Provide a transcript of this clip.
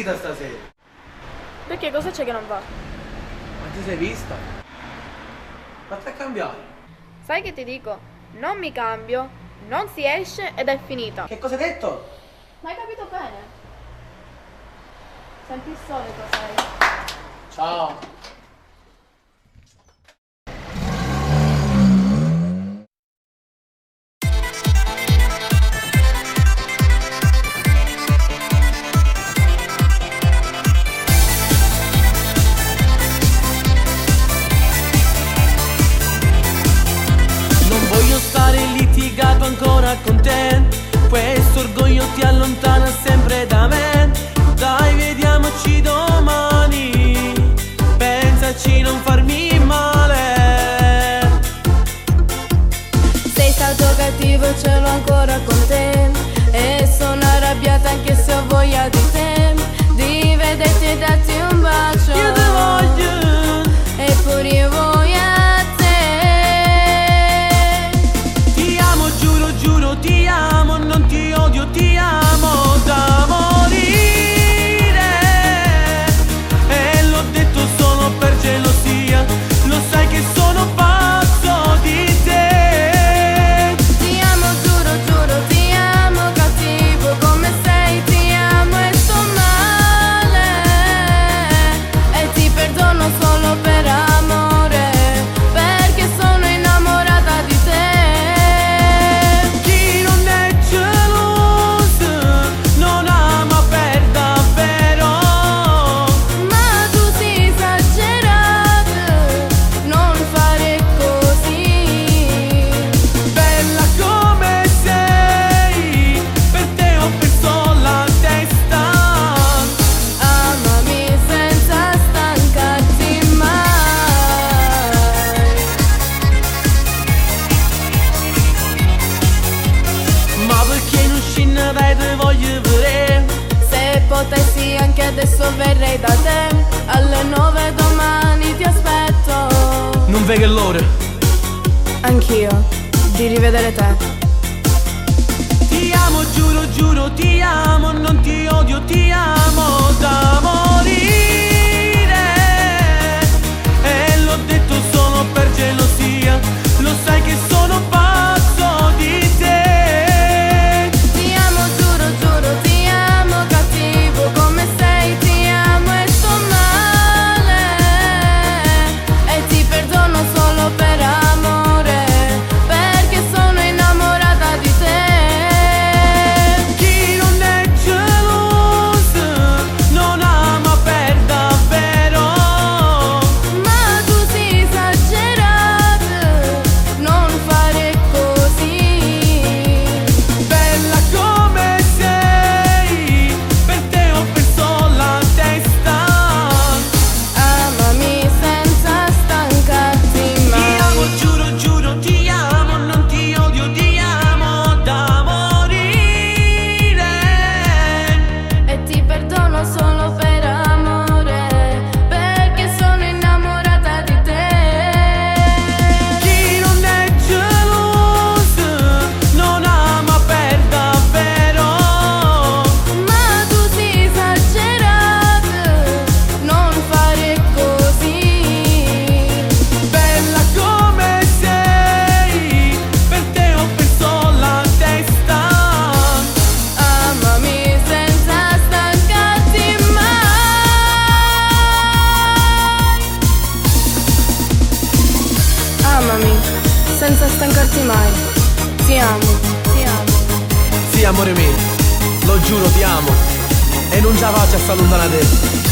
vestita stasera? Perché cosa c'è che non va? Ma ti sei vista? Ma ti cambiare? Sai che ti dico? Non mi cambio, non si esce ed è finita. Che cosa hai detto? Ma hai capito bene? Senti il solito, sai. Ciao. Non voglio stare litigato ancora con te, questo orgoglio ti allontana sempre da me. Dai, vediamoci domani, pensaci, non farmi male. Sei stato cattivo, ce l'ho ancora con te, e sono arrabbiata anche se ho voglia di te, di vederti e darti un bacio. Io te voglio, eppure io voglio a te. ti amo, giuro, giuro, ti amo, non ti odio, ti amo da morire. E l'ho detto solo per gelosia, lo sai che sono pazzo di te. Ti amo, giuro, giuro, ti amo, cattivo come sei, ti amo e sto male, e ti perdono solo per amore, perché sono innamorata di te. Chi non è geloso non ama per davvero. Ma tu sei esagerato, non fare così. Bella come sei, per te ho perso la testa. Amami senza stancarti mai. Ma perché non scende dai tuoi voglio vedere? Se potessi anche adesso verrei da te, alle 9 domani ti aspetto. Non vedi l'ora? Anch'io, di rivedere te. Ti amo, giuro, giuro, ti amo, non ti odio, ti amo da morire. E l'ho detto solo per gelosia, lo sai che sono pazzo di te. Ti amo, giuro, giuro, ti amo, cattivo come sei, ti amo e sto male, e ti perdono solo per amore, perché sono innamorata di te. Chi non è geloso non ama per davvero. Ma tu sei esagerato, non fare così. Bella come sei, per te ho perso la testa. Amami senza stancarti Ti mai. amo, giuro, giuro, ti amo, non ti odio, ti amo da morire. E ti perdono solo per amore, perché sono innamorata di te. Chi non è geloso non ama per davvero. Ma tu sei esagerato, non fare così. Bella come sei, per te ho perso la testa. Amami senza stancarti mai. Amami senza stancarti mai. Ti amo, ti amo. Sì, amore mio, lo giuro, ti amo. E non ce la faccio a stare lontana da te.